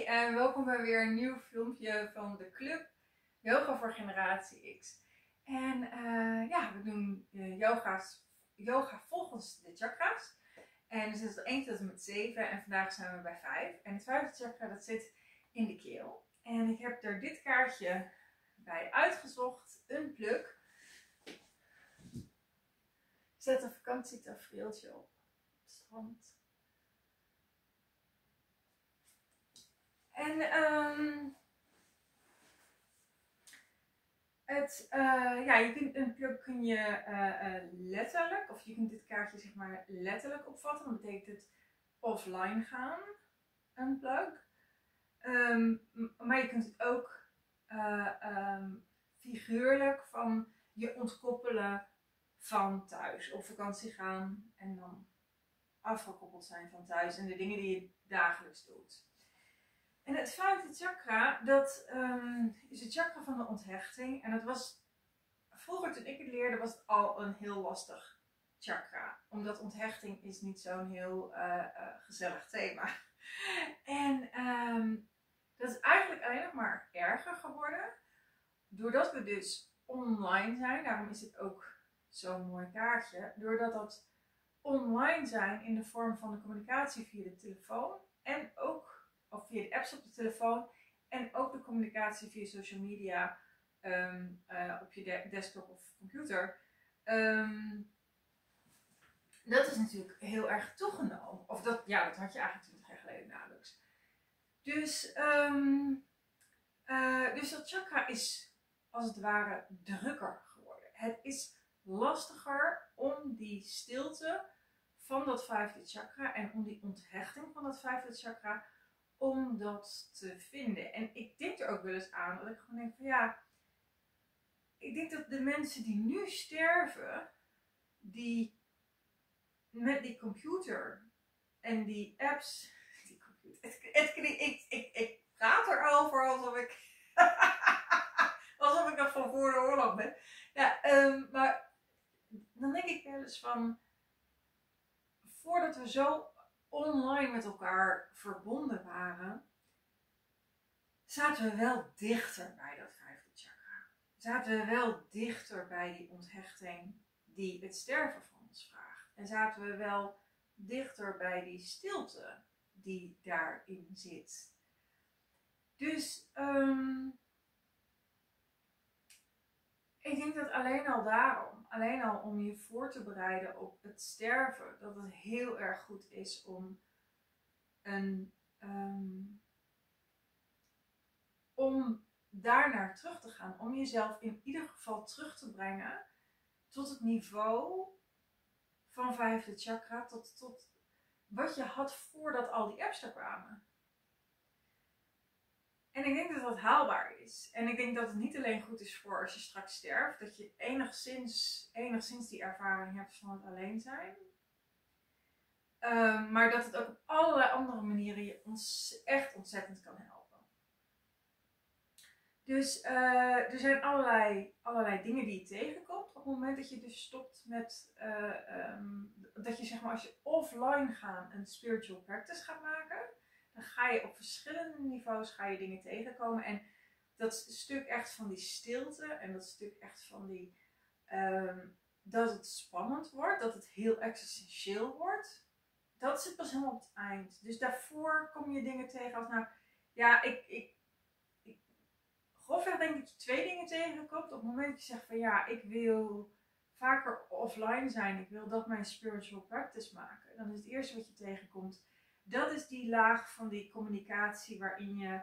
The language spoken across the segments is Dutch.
en welkom bij weer een nieuw filmpje van de club Yoga voor Generatie X. En we doen yoga volgens de chakra's. En er zit er 1 tot en met 7 en vandaag zijn we bij 5. En het 5e chakra dat zit in de keel. En ik heb er dit kaartje bij uitgezocht, een pluk. Zet een vakantietafereeltje op het strand. En je kunt een pluk letterlijk, of je kunt dit kaartje zeg maar letterlijk opvatten. Dan betekent het offline gaan, unplug. Maar je kunt het ook figuurlijk van je ontkoppelen van thuis. Op vakantie gaan en dan afgekoppeld zijn van thuis en de dingen die je dagelijks doet. En het 5e chakra, dat is het chakra van de onthechting. En dat was, vroeger toen ik het leerde, was het al een heel lastig chakra. Omdat onthechting is niet zo'n heel gezellig thema. En dat is eigenlijk alleen nog maar erger geworden. Doordat we dus online zijn, daarom is het ook zo'n mooi kaartje. Doordat dat online zijn in de vorm van de communicatie via de telefoon en ook of via de apps op de telefoon en ook de communicatie via social media op je desktop of computer. Dat is natuurlijk heel erg toegenomen. Of dat had je eigenlijk 20 jaar geleden nauwelijks. Dus dat chakra is als het ware drukker geworden. Het is lastiger om die stilte van dat 5e chakra en om die onthechting van dat 5e chakra, om dat te vinden. En ik denk er ook wel eens aan dat ik gewoon denk van ik denk dat de mensen die nu sterven, die met die computer en die apps, ik praat erover alsof ik alsof ik nog van voor de oorlog ben. Ja, maar dan denk ik wel eens van, voordat we zo online met elkaar verbonden waren, zaten we wel dichter bij dat 5e chakra. Zaten we wel dichter bij die onthechting die het sterven van ons vraagt. En zaten we wel dichter bij die stilte die daarin zit. Dus ik denk dat alleen al daarom, alleen al om je voor te bereiden op het sterven, dat het heel erg goed is om om daarnaar terug te gaan. Om jezelf in ieder geval terug te brengen tot het niveau van 5e chakra, tot wat je had voordat al die apps er kwamen. En ik denk dat dat haalbaar is. En ik denk dat het niet alleen goed is voor als je straks sterft, dat je enigszins die ervaring hebt van het alleen zijn. Maar dat het ook op allerlei andere manieren je echt ontzettend kan helpen. Dus er zijn allerlei dingen die je tegenkomt op het moment dat je dus stopt met, dat je zeg maar als je offline gaan een spiritual practice gaat maken, dan ga je op verschillende niveaus dingen tegenkomen. En dat stuk echt van die stilte en dat stuk echt van die, dat het spannend wordt, dat het heel existentieel wordt, dat zit pas helemaal op het eind. Dus daarvoor kom je dingen tegen als grofweg denk ik dat je 2 dingen tegenkomt. Op het moment dat je zegt van ik wil vaker offline zijn, ik wil dat mijn spiritual practice maken. Dan is het eerste wat je tegenkomt, dat is die laag van die communicatie waarin je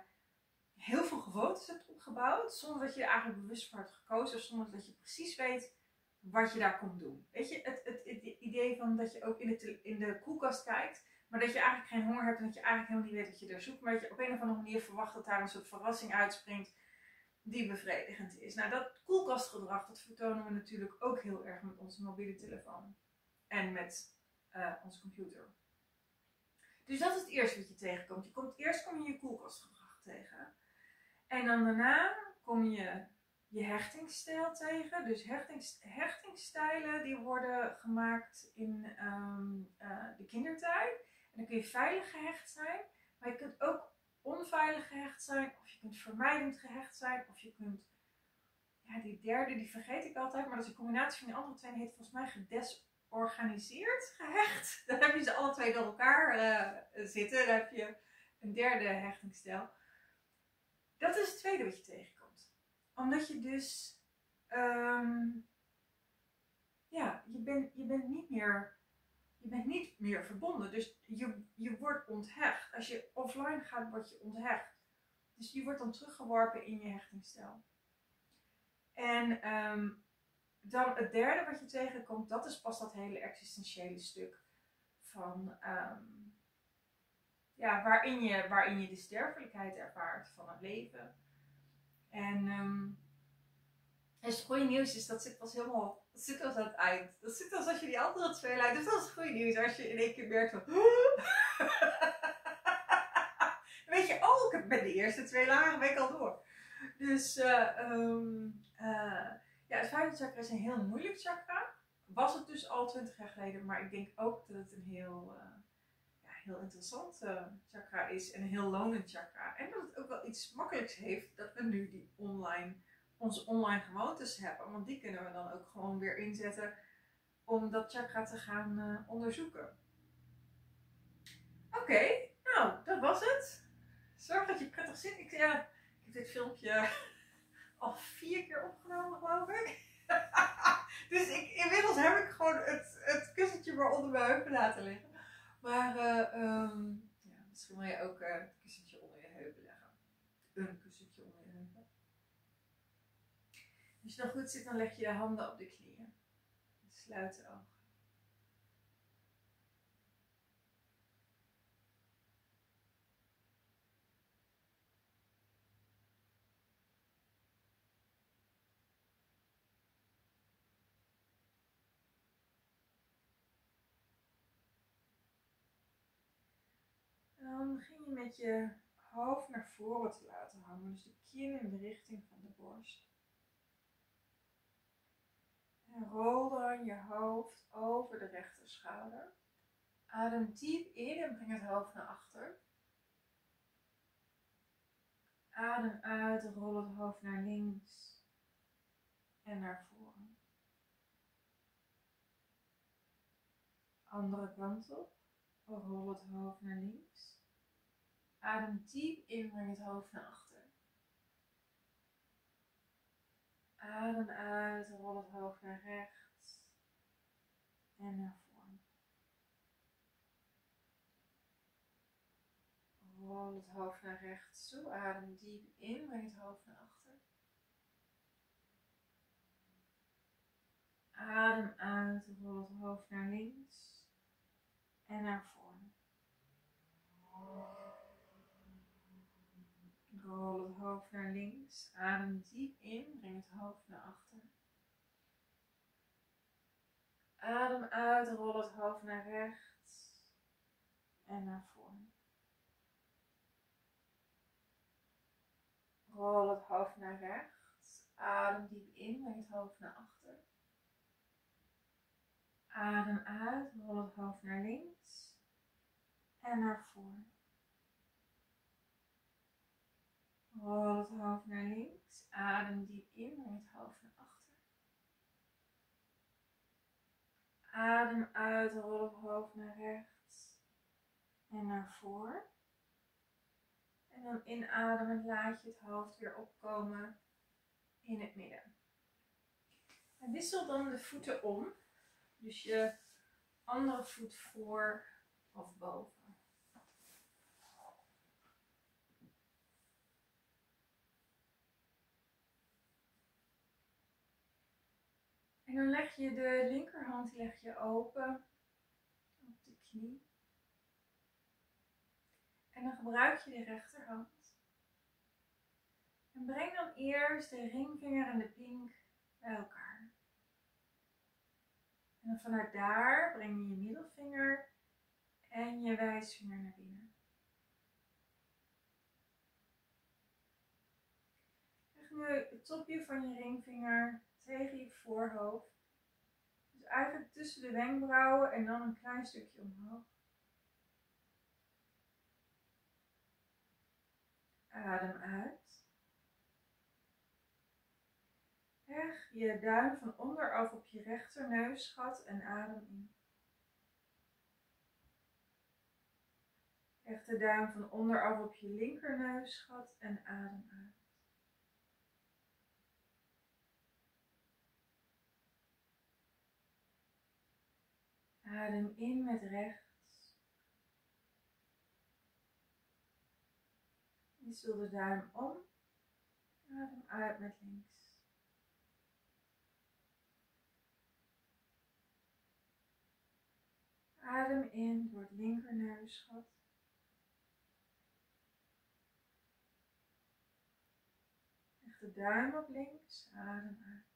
heel veel gewoontes hebt opgebouwd, zonder dat je er eigenlijk bewust voor hebt gekozen, of zonder dat je precies weet wat je daar komt doen. Weet je, het idee van dat je ook in de koelkast kijkt, maar dat je eigenlijk geen honger hebt en dat je eigenlijk helemaal niet weet wat je daar zoekt, maar dat je op een of andere manier verwacht dat daar een soort verrassing uitspringt die bevredigend is. Nou, dat koelkastgedrag, dat vertonen we natuurlijk ook heel erg met onze mobiele telefoon en met onze computer. Dus dat is het eerste wat je tegenkomt. Eerst kom je koelkastgedrag tegen. En dan daarna kom je hechtingsstijl tegen. Dus hechtingsstijlen die worden gemaakt in de kindertijd. En dan kun je veilig gehecht zijn. Maar je kunt ook onveilig onveilig gehecht zijn, of je kunt vermijdend gehecht zijn, of je kunt, ja, die derde, die vergeet ik altijd, maar dat is een combinatie van die andere twee, die heet volgens mij gedesorganiseerd gehecht. Dan heb je ze alle twee door elkaar zitten, dan heb je een derde hechtingsstijl. Dat is het tweede wat je tegenkomt. Omdat je dus, ja, je bent niet meer verbonden. Dus je wordt onthecht. Als je offline gaat, word je onthecht. Dus je wordt dan teruggeworpen in je hechtingsstijl. En dan het derde wat je tegenkomt, dat is pas dat hele existentiële stuk van, ja, waarin je de sterfelijkheid ervaart van het leven. En het goede nieuws is, dat zit pas helemaal, dat zit pas aan het eind. Dat zit als je die andere twee leidt. Dus dat is het goede nieuws. Als je in één keer merkt van, dan weet je, oh, ik ben de eerste twee lagen ben ik al door. Dus ja, het vijfde chakra is een heel moeilijk chakra. Was het dus al 20 jaar geleden, maar ik denk ook dat het een heel interessant chakra is en een heel lonend chakra. En dat het ook wel iets makkelijks heeft dat we nu onze online gewoontes hebben. Want die kunnen we dan ook gewoon weer inzetten om dat chakra te gaan onderzoeken. Oké, nou, dat was het. Zorg dat je prettig zit. Ik heb dit filmpje al 4 keer opgenomen, geloof ik. Dus inmiddels heb ik gewoon het kussentje maar onder mijn heupen laten liggen. Maar ja, misschien wil je ook het kussentje onder je heupen leggen. Een kussentje onder je heupen. Als je dan goed zit, dan leg je de handen op de knieën. Sluit de ogen. Dan begin je met je hoofd naar voren te laten hangen. Dus de kin in de richting van de borst. En rol dan je hoofd over de rechterschouder. Adem diep in en breng het hoofd naar achter. Adem uit en rol het hoofd naar links en naar voren. Andere kant op. Rol het hoofd naar links. Adem diep in, breng het hoofd naar achter. Adem uit, rol het hoofd naar rechts en naar voren. Rol het hoofd naar rechts toe. Adem diep in, breng het hoofd naar achter. Adem uit, rol het hoofd naar links en naar voren. Rol het hoofd naar links. Adem diep in, breng het hoofd naar achter. Adem uit, rol het hoofd naar rechts en naar voren. Rol het hoofd naar rechts. Adem diep in, breng het hoofd naar achter. Adem uit, rol het hoofd naar links en naar voren. Rol het hoofd naar links. Adem diep in, breng het hoofd naar achter. Adem uit, rol het hoofd naar rechts en naar voren. En dan inademend laat je het hoofd weer opkomen in het midden. En wissel dan de voeten om. Dus je andere voet voor of boven. En dan leg je de linkerhand open op de knie. En dan gebruik je de rechterhand. En breng dan eerst de ringvinger en de pink bij elkaar. En dan vanuit daar breng je je middelvinger en je wijsvinger naar binnen. Leg nu het topje van je ringvinger tegen je voorhoofd. Dus eigenlijk tussen de wenkbrauwen en dan een klein stukje omhoog. Adem uit. Leg je duim van onderaf op je rechterneusgat en adem in. Leg de duim van onderaf op je linkerneusgat en adem uit. Adem in met rechts. Wissel de duim om. Adem uit met links. Adem in door het linkerneusgat. Leg de duim op links. Adem uit.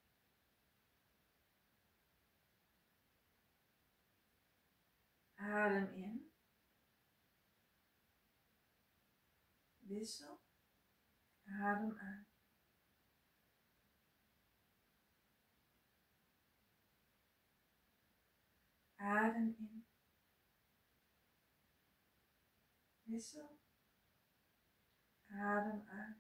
Adem in. Wissel. Adem uit. Adem in. Wissel. Adem uit.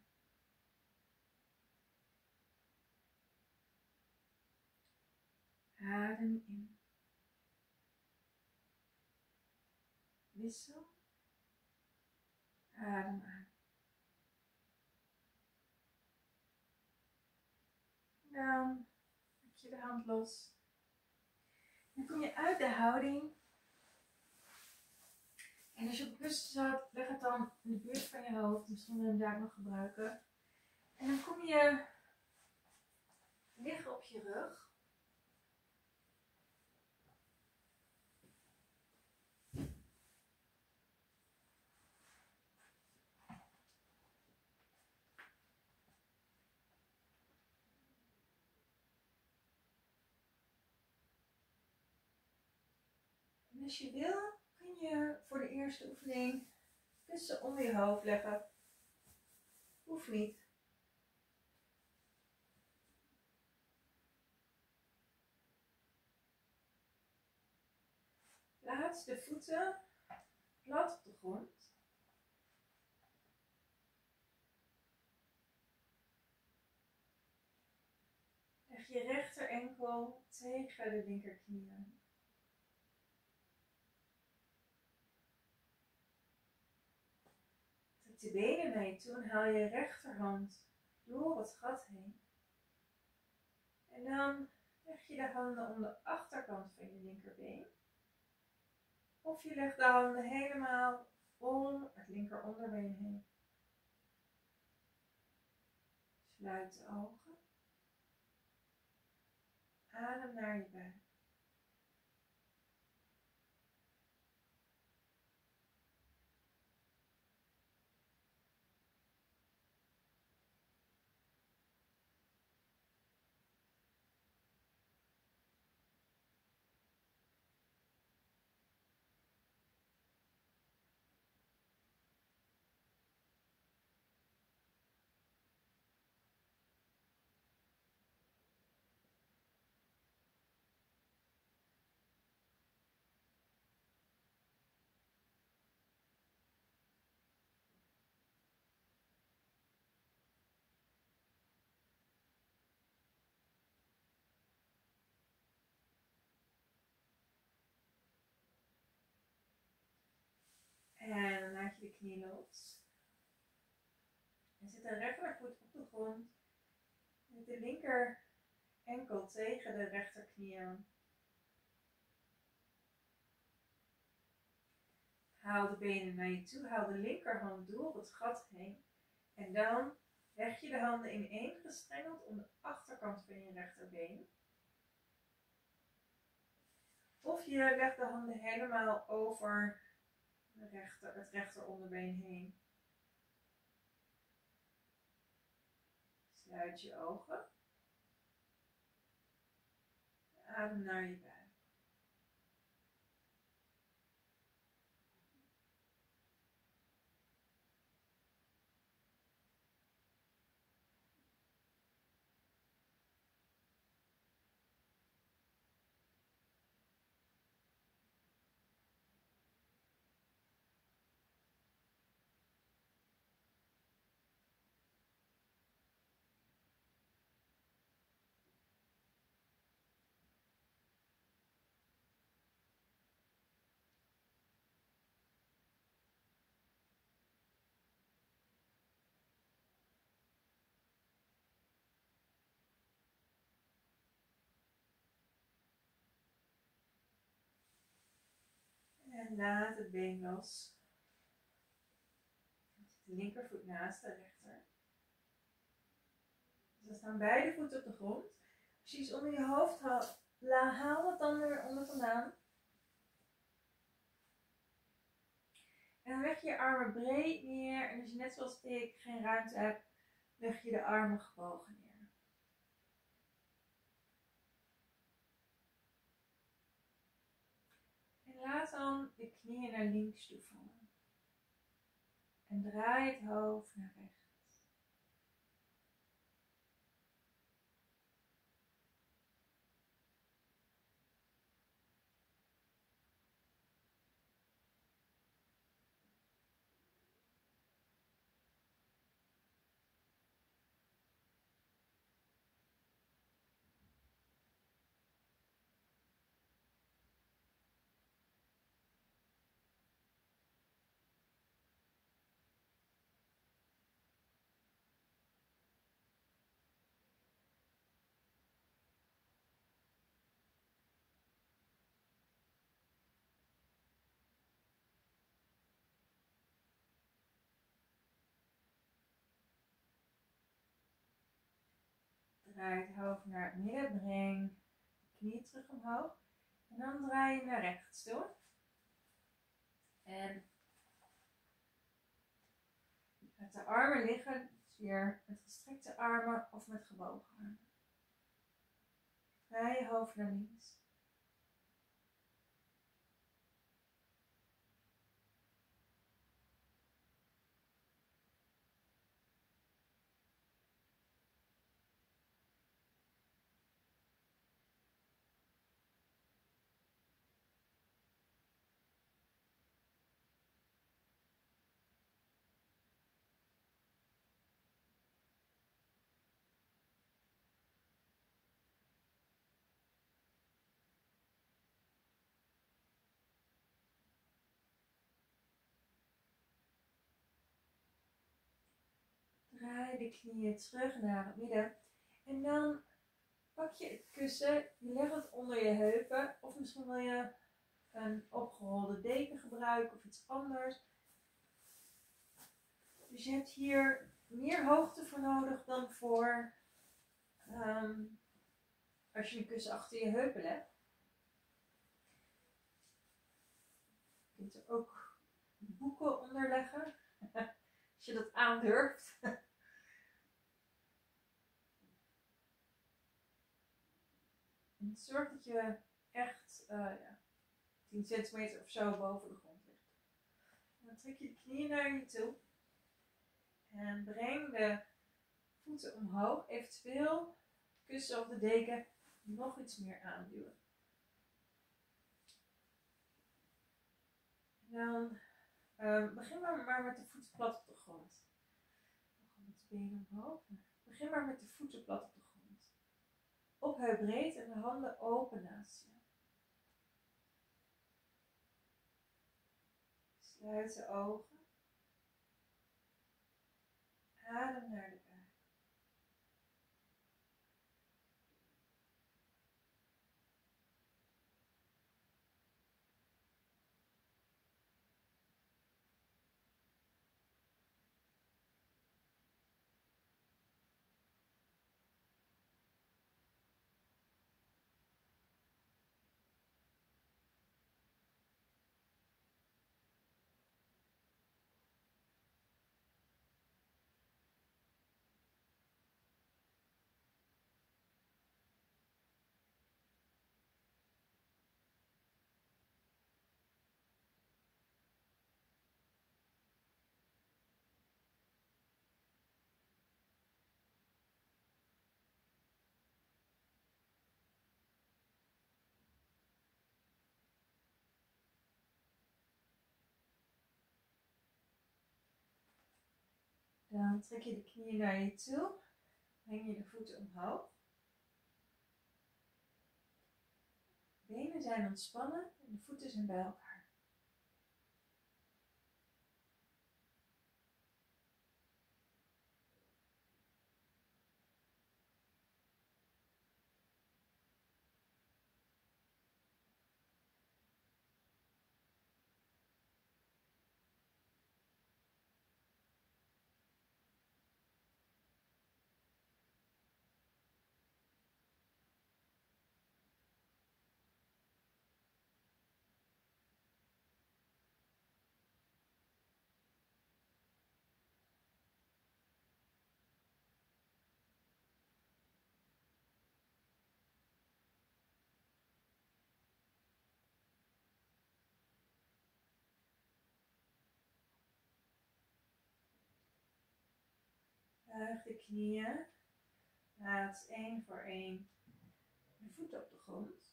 Adem in. Wissel. Adem uit. Dan maak je de hand los. Dan kom je uit de houding. En als je op kussen zat, leg het dan in de buurt van je hoofd. Misschien wil je hem daar nog gebruiken. En dan kom je liggen op je rug. En als je wil, kun je voor de eerste oefening kussen onder je hoofd leggen. Hoeft niet. Plaats de voeten plat op de grond. Leg je rechter enkel tegen de linkerknie aan. Trek de benen naar je toe en haal je rechterhand door het gat heen. En dan leg je de handen om de achterkant van je linkerbeen. Of je legt de handen helemaal om het linker onderbeen heen. Sluit de ogen. Adem naar je buik. En dan laat je de knie los. En zet de rechtervoet op de grond. Met de linker enkel tegen de rechterknie aan. Haal de benen naar je toe. Haal de linkerhand door het gat heen. En dan leg je de handen ineengestrengeld om de achterkant van je rechterbeen. Of je legt de handen helemaal over het rechter onderbeen heen. Sluit je ogen. Adem naar je buik. En laat het been los. De linkervoet naast de rechter. Dus dan staan beide voeten op de grond. Als je iets onder je hoofd haalt, haal het dan weer onder vandaan. En dan leg je je armen breed neer. En als je net zoals ik geen ruimte hebt, leg je de armen gebogen neer. En laat dan de knieën naar links toe vallen. En draai het hoofd naar rechts. Draai het hoofd naar het midden, breng de knieën terug omhoog. En dan draai je naar rechts toe. En met de armen liggen, dus weer met gestrekte armen of met gebogen armen. Draai je hoofd naar links. Draai de knieën terug naar het midden. En dan pak je het kussen, je legt het onder je heupen. Of misschien wil je een opgerolde deken gebruiken of iets anders. Dus je hebt hier meer hoogte voor nodig dan voor als je een kussen achter je heupen legt. Je kunt er ook boeken onder leggen. Als je dat aandurft. En zorg dat je echt 10 centimeter of zo boven de grond ligt. En dan trek je de knieën naar je toe. En breng de voeten omhoog. Eventueel het kussen of de deken nog iets meer aanduwen. En dan begin maar met de voeten plat op de grond. Nog met de benen omhoog. Begin maar met de voeten plat op de grond. Op heupbreed en de handen open naast je. Sluit de ogen. Adem naar de buik. Dan trek je de knieën naar je toe. Breng je de voeten omhoog. De benen zijn ontspannen en de voeten zijn bij elkaar. Buig de knieën. Plaats 1 voor 1 de voeten op de grond.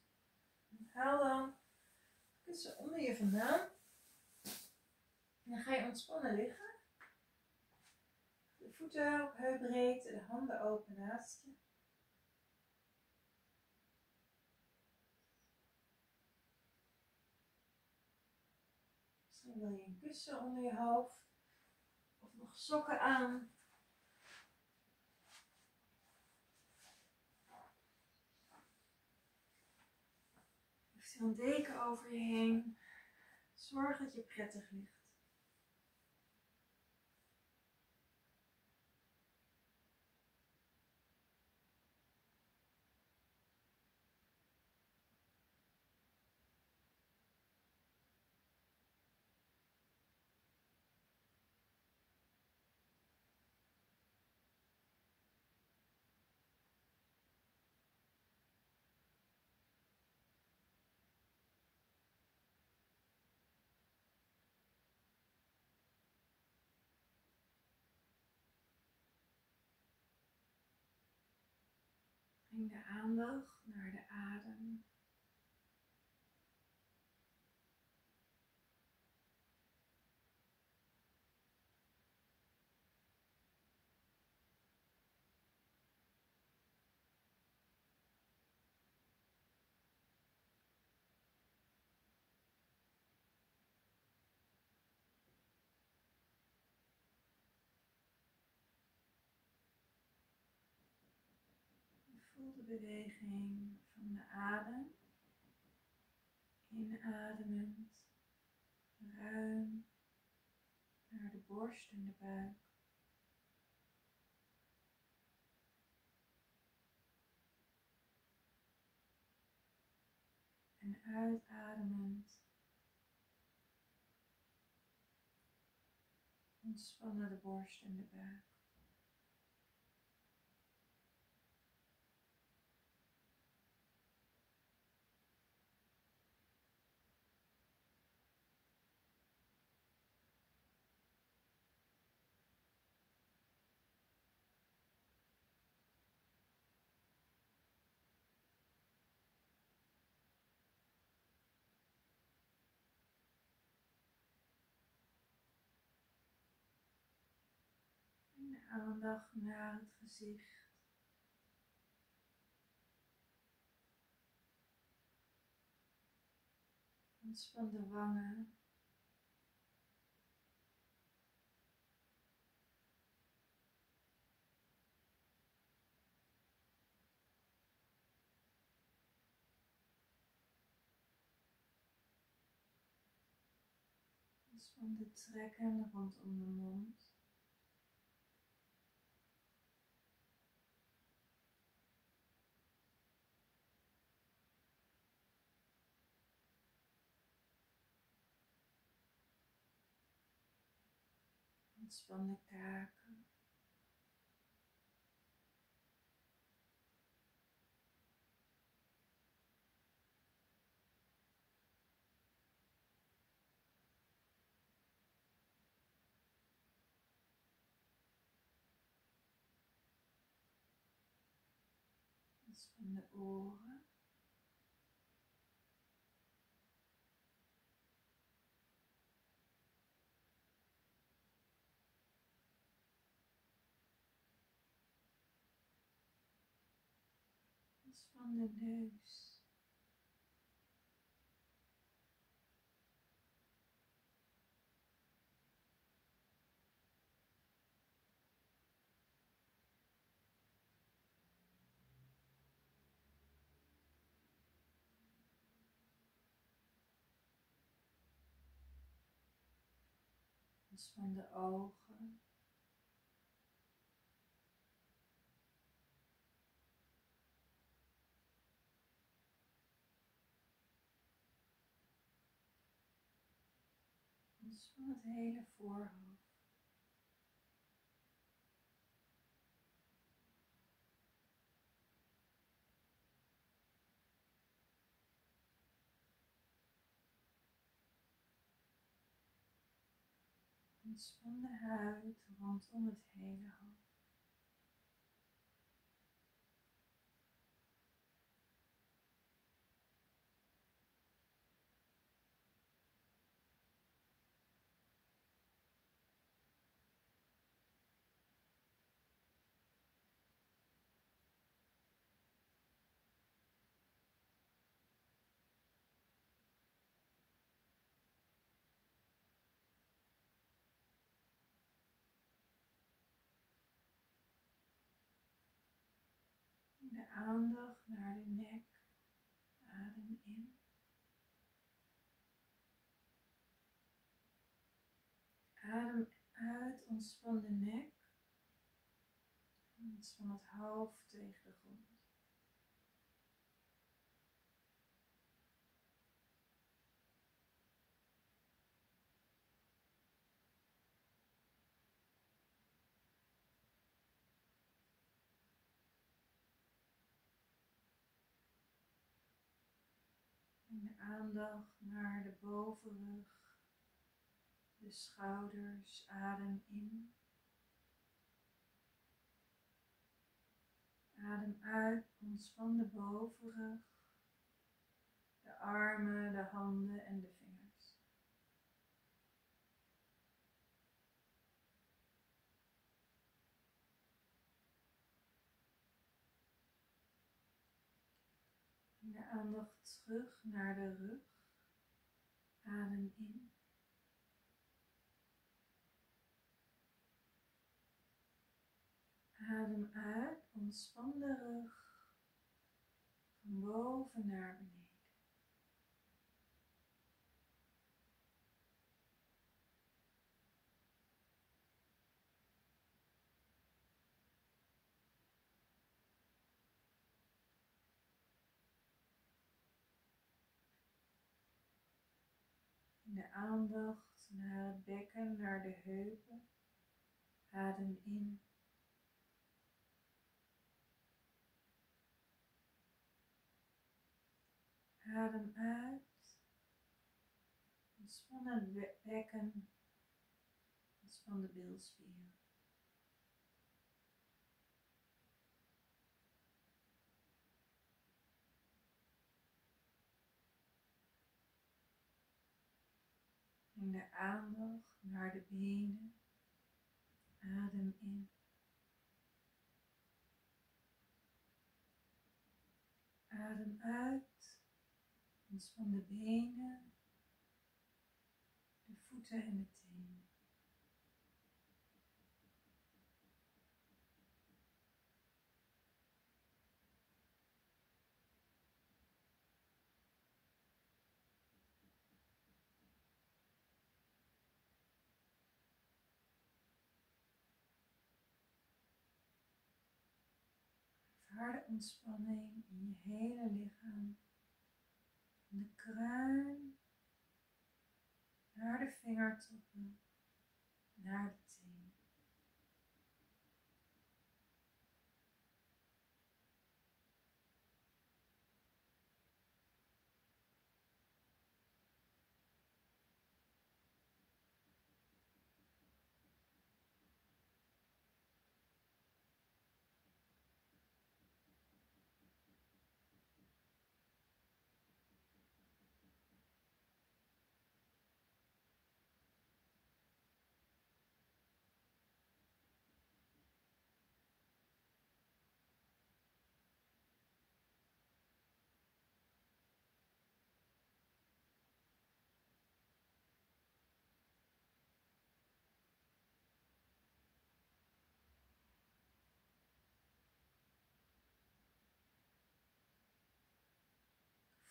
Haal dan het kussen onder je vandaan. En dan ga je ontspannen liggen. De voeten op heupbreedte, de handen open naast je. Misschien wil je een kussen onder je hoofd. Of nog sokken aan. Of er een deken over je heen. Zorg dat je prettig ligt. Breng de aandacht naar de adem. Voel de beweging van de adem. Inademend, ruim naar de borst en de buik. En uitademend, ontspannen de borst en de buik. En de aandacht naar het gezicht. Ontspan de wangen. Ontspan de trekken rondom de mond. Ontspan de kaken. Ontspan de oren. Ontspan de neus. Ontspan de ogen. Ontspan het hele voorhoofd. Ontspan de huid rondom het hele hoofd. aandacht naar de nek. Adem in. Adem uit, ontspan de nek. Ontspan het hoofd tegen de grond. En de aandacht naar de bovenrug, de schouders. Adem in. Adem uit, ontspan de bovenrug, de armen, de handen en de vingers. En de aandacht terug naar de rug. Adem in. Adem uit, ontspan de rug van boven naar beneden. En de aandacht naar het bekken, naar de heupen. Adem in. Adem uit. Ontspan het bekken. Ontspan de bilspieren. En de aandacht naar de benen. Adem in. Adem uit. Ontspan de benen, de voeten en de tenen. Ervaar de ontspanning in je hele lichaam. Van de kruin naar de vingertoppen, naar de tenen.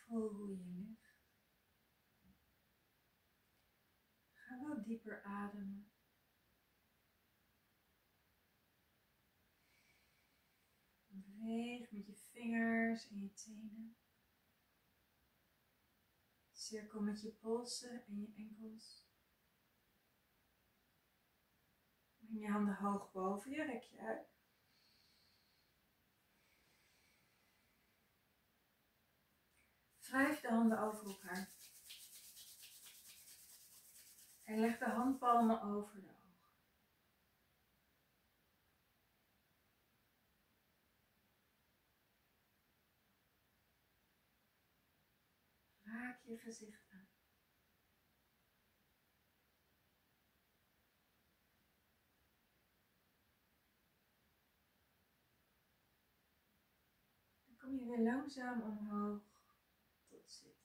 Voel hoe je ligt. Ga wat dieper ademen. Beweeg met je vingers en je tenen. Cirkel met je polsen en je enkels. Breng je handen hoog boven je, rek je uit. Wrijf de handen over elkaar. En leg de handpalmen over de ogen. Raak je gezicht aan. Dan kom je weer langzaam omhoog tot zitten.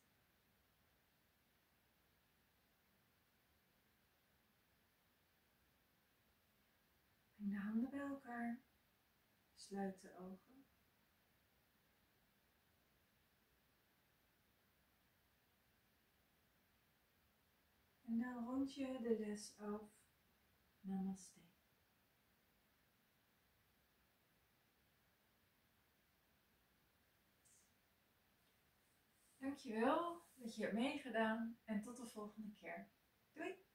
Breng de handen bij elkaar. Sluit de ogen. En dan rond je de les af. Namaste. Dankjewel dat je hebt meegedaan en tot de volgende keer. Doei!